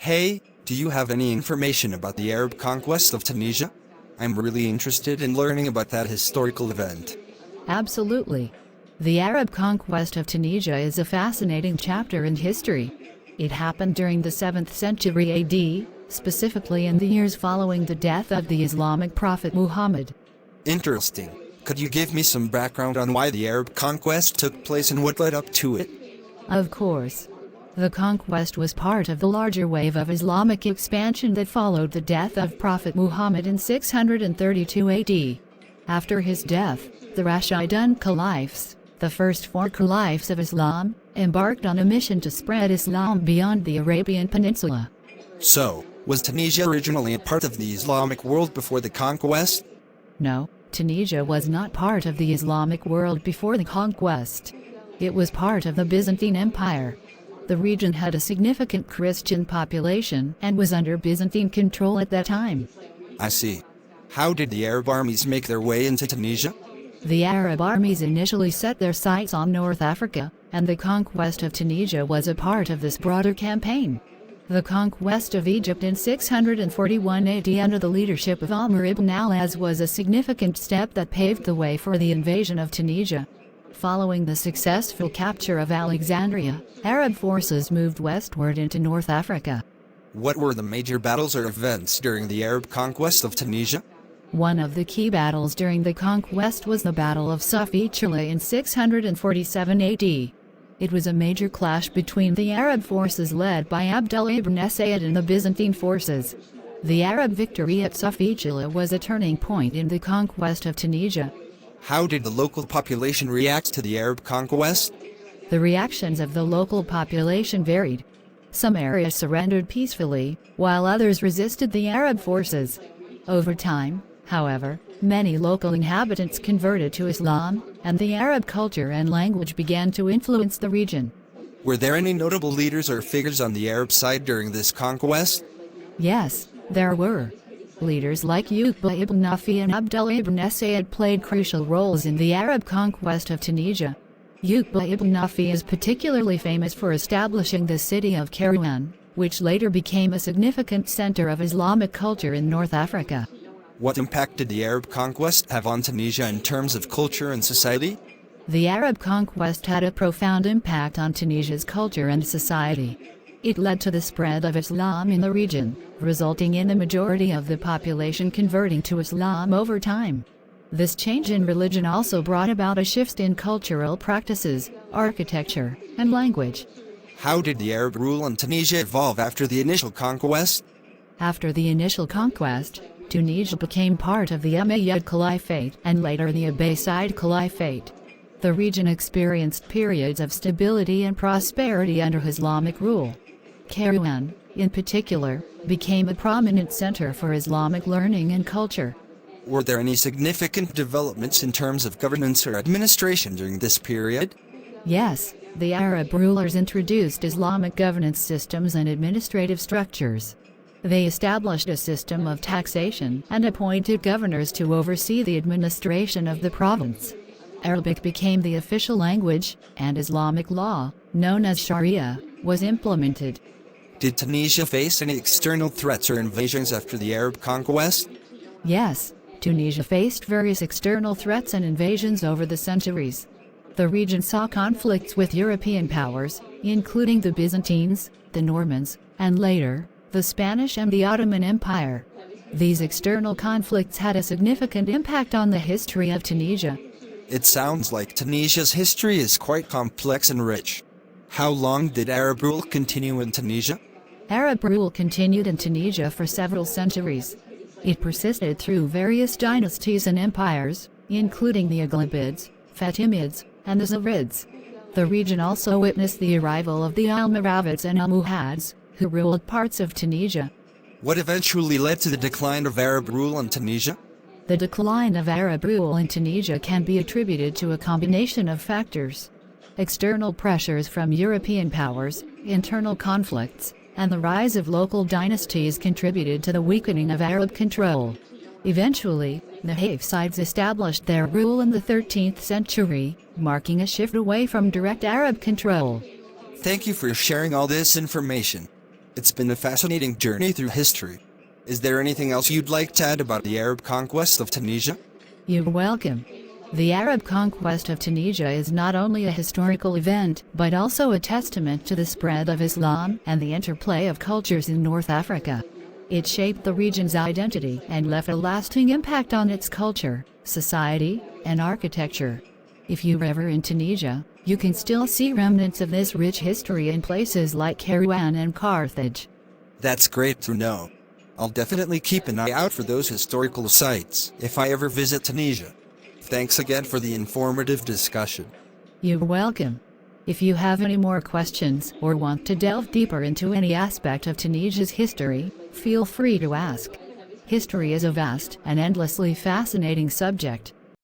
Hey, do you have any information about the Arab conquest of Tunisia? I'm really interested in learning about that historical event. Absolutely. The Arab conquest of Tunisia is a fascinating chapter in history. It happened during the 7th century AD, specifically in the years following the death of the Islamic Prophet Muhammad. Interesting. Could you give me some background on why the Arab conquest took place and what led up to it? Of course. The conquest was part of the larger wave of Islamic expansion that followed the death of Prophet Muhammad in 632 AD. After his death, the Rashidun Caliphs, the first four caliphs of Islam, embarked on a mission to spread Islam beyond the Arabian Peninsula. So, was Tunisia originally a part of the Islamic world before the conquest? No, Tunisia was not part of the Islamic world before the conquest. It was part of the Byzantine Empire. The region had a significant Christian population and was under Byzantine control at that time. I see. How did the Arab armies make their way into Tunisia? The Arab armies initially set their sights on North Africa, and the conquest of Tunisia was a part of this broader campaign. The conquest of Egypt in 641 AD under the leadership of Amr ibn al-As was a significant step that paved the way for the invasion of Tunisia. Following the successful capture of Alexandria, Arab forces moved westward into North Africa. What were the major battles or events during the Arab conquest of Tunisia? One of the key battles during the conquest was the Battle of Safieddine in 647 AD. It was a major clash between the Arab forces led by Abdullah ibn Sayyid and the Byzantine forces. The Arab victory at Safieddine was a turning point in the conquest of Tunisia. How did the local population react to the Arab conquest? The reactions of the local population varied. Some areas surrendered peacefully, while others resisted the Arab forces. Over time, however, many local inhabitants converted to Islam, and the Arab culture and language began to influence the region. Were there any notable leaders or figures on the Arab side during this conquest? Yes, there were. Leaders like Uqba ibn Nafi and Abdullah ibn Sayyid played crucial roles in the Arab conquest of Tunisia. Uqba ibn Nafi is particularly famous for establishing the city of Kairouan, which later became a significant center of Islamic culture in North Africa. What impact did the Arab conquest have on Tunisia in terms of culture and society? The Arab conquest had a profound impact on Tunisia's culture and society. It led to the spread of Islam in the region, resulting in the majority of the population converting to Islam over time. This change in religion also brought about a shift in cultural practices, architecture, and language. How did the Arab rule in Tunisia evolve after the initial conquest? After the initial conquest, Tunisia became part of the Umayyad Caliphate and later the Abbasid Caliphate. The region experienced periods of stability and prosperity under Islamic rule. Kairouan, in particular, became a prominent center for Islamic learning and culture. Were there any significant developments in terms of governance or administration during this period? Yes, the Arab rulers introduced Islamic governance systems and administrative structures. They established a system of taxation and appointed governors to oversee the administration of the province. Arabic became the official language, and Islamic law, known as Sharia, was implemented. Did Tunisia face any external threats or invasions after the Arab conquest? Yes, Tunisia faced various external threats and invasions over the centuries. The region saw conflicts with European powers, including the Byzantines, the Normans, and later, the Spanish and the Ottoman Empire. These external conflicts had a significant impact on the history of Tunisia. It sounds like Tunisia's history is quite complex and rich. How long did Arab rule continue in Tunisia? Arab rule continued in Tunisia for several centuries. It persisted through various dynasties and empires, including the Aghlabids, Fatimids, and the Zirids. The region also witnessed the arrival of the Almoravids and Almohads, who ruled parts of Tunisia. What eventually led to the decline of Arab rule in Tunisia? The decline of Arab rule in Tunisia can be attributed to a combination of factors. External pressures from European powers, internal conflicts, and the rise of local dynasties contributed to the weakening of Arab control. Eventually, the Hafsides established their rule in the 13th century, marking a shift away from direct Arab control. Thank you for sharing all this information. It's been a fascinating journey through history. Is there anything else you'd like to add about the Arab conquest of Tunisia? You're welcome. The Arab conquest of Tunisia is not only a historical event, but also a testament to the spread of Islam and the interplay of cultures in North Africa. It shaped the region's identity and left a lasting impact on its culture, society, and architecture. If you're ever in Tunisia, you can still see remnants of this rich history in places like Kairouan and Carthage. That's great to know. I'll definitely keep an eye out for those historical sites if I ever visit Tunisia. Thanks again for the informative discussion. You're welcome. If you have any more questions or want to delve deeper into any aspect of Tunisia's history, feel free to ask. History is a vast and endlessly fascinating subject.